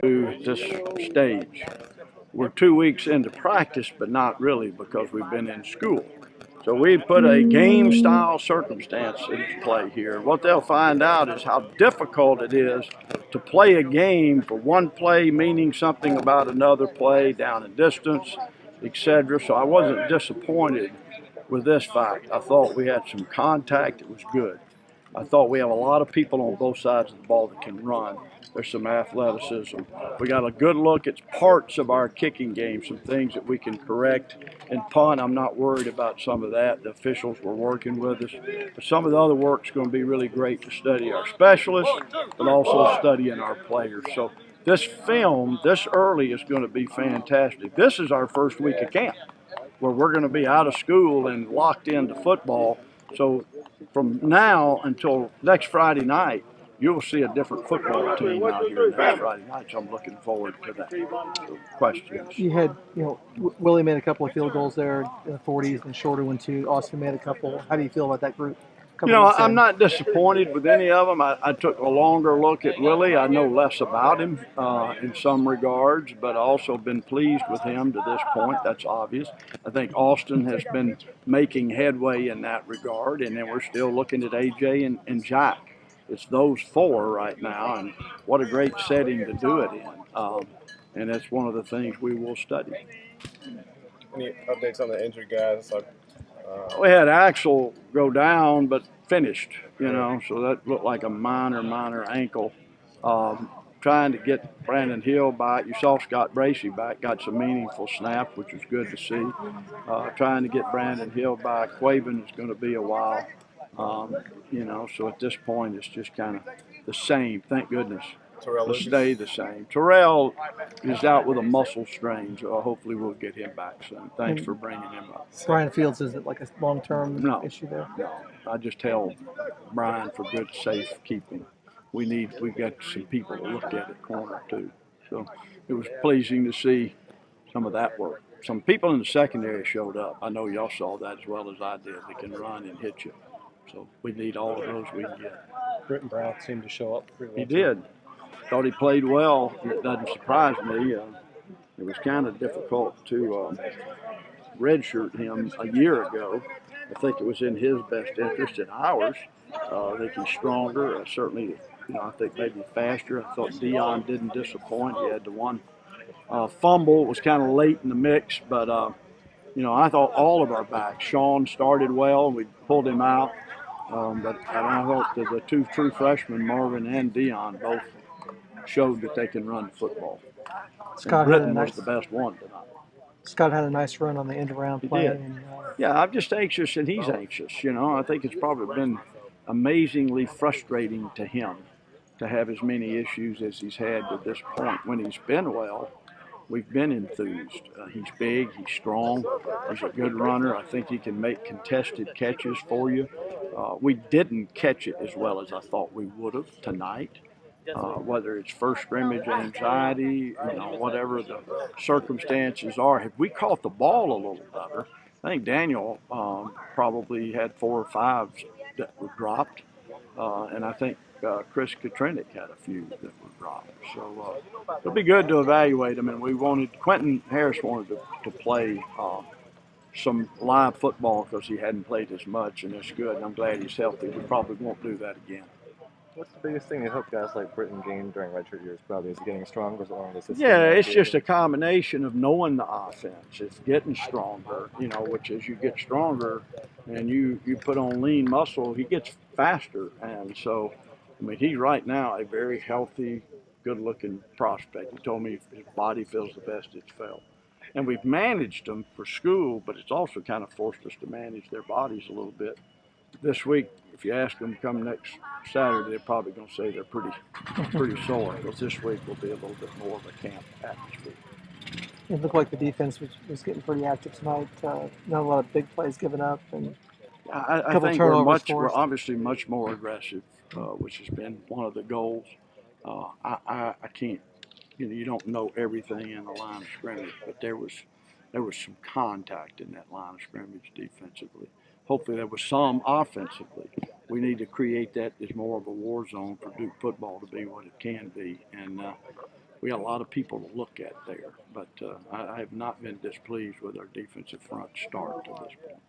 to this stage. We're 2 weeks into practice, but not really because we've been in school. So we put a game-style circumstance into play here. What they'll find out is how difficult it is to play a game for one play meaning something about another play, down and distance, etc. So I wasn't disappointed with this fact. I thought we had some contact. It was good. I thought we have a lot of people on both sides of the ball that can run. There's some athleticism. We got a good look at parts of our kicking game, some things that we can correct. And punt, I'm not worried about some of that. The officials were working with us. But some of the other work's going to be really great to study our specialists, but also studying our players. So this film, this early, is going to be fantastic. This is our first week of camp, where we're going to be out of school and locked into football. So from now until next Friday night, you'll see a different football team out here next Friday night. So I'm looking forward to that. Questions? You had, Willie made a couple of field goals there in the 40s and shorter one too. Austin made a couple. How do you feel about that group? I'm not disappointed with any of them. I took a longer look at Willie. I know less about him in some regards, but I also been pleased with him to this point. That's obvious. I think Austin has been making headway in that regard, and then we're still looking at AJ and Jack. It's those four right now, and what a great setting to do it in. And that's one of the things we will study. Any updates on the injured guys? We had Axel go down, but finished, so that looked like a minor ankle. Trying to get Brandon Hill back. You saw Scott Bracey back, got some meaningful snaps, which was good to see. Trying to get Brandon Hill back. Quaven is going to be a while, so at this point it's just kind of the same, thank goodness. It'll stay the same. Terrell is out with a muscle strain, so hopefully we'll get him back soon. Thanks for bringing him up. Brian Fields, is it like a long-term issue there? No, I just held Brian for good safekeeping. We've got some people to look at corner too. So it was pleasing to see some of that work. Some people in the secondary showed up. I know y'all saw that as well as I did. They can run and hit you. So we need all of those we can get. Britton Brown seemed to show up pretty well. He did. Thought he played well. It doesn't surprise me. It was kind of difficult to redshirt him a year ago. I think it was in his best interest and ours. I think he's stronger. Certainly, I think maybe faster. I thought Dion didn't disappoint. He had the one fumble. It was kind of late in the mix, but I thought all of our backs. Sean started well, and we pulled him out. But I thought that the two true freshmen, Marvin and Dion, both showed that they can run football. Scott Britton was the best one tonight. Scott had a nice run on the end-around play. Yeah, I'm just anxious, and he's anxious. I think it's probably been amazingly frustrating to him to have as many issues as he's had to this point. When he's been well, we've been enthused. He's big, he's strong, he's a good runner. I think he can make contested catches for you. We didn't catch it as well as I thought we would have tonight. Whether it's first scrimmage anxiety, whatever the circumstances are. Had we caught the ball a little better, I think Daniel probably had 4 or 5 that were dropped, and I think Chris Katrinik had a few that were dropped. So it'll be good to evaluate them, and Quentin Harris wanted to play some live football because he hadn't played as much, and it's good. And I'm glad he's healthy. We probably won't do that again. What's the biggest thing you hope guys like Britton gain during redshirt years? Probably is it getting stronger along the system? Yeah, it's just a combination of knowing the offense. It's getting stronger, which as you get stronger and you put on lean muscle, he gets faster. And so, he's right now a very healthy, good-looking prospect. He told me his body feels the best it's felt. And we've managed them for school, but it's also kind of forced us to manage their bodies a little bit. This week, if you ask them to come next Saturday, they're probably going to say they're pretty sore, because this week will be a little bit more of a camp atmosphere. It looked like the defense was getting pretty active tonight. Not a lot of big plays given up, and I think we're obviously much more aggressive, which has been one of the goals. I can't, you don't know everything in the line of scrimmage, but there was some contact in that line of scrimmage defensively. Hopefully there was some offensively. We need to create that as more of a war zone for Duke football to be what it can be. And we got a lot of people to look at there. But I have not been displeased with our defensive front start to this point.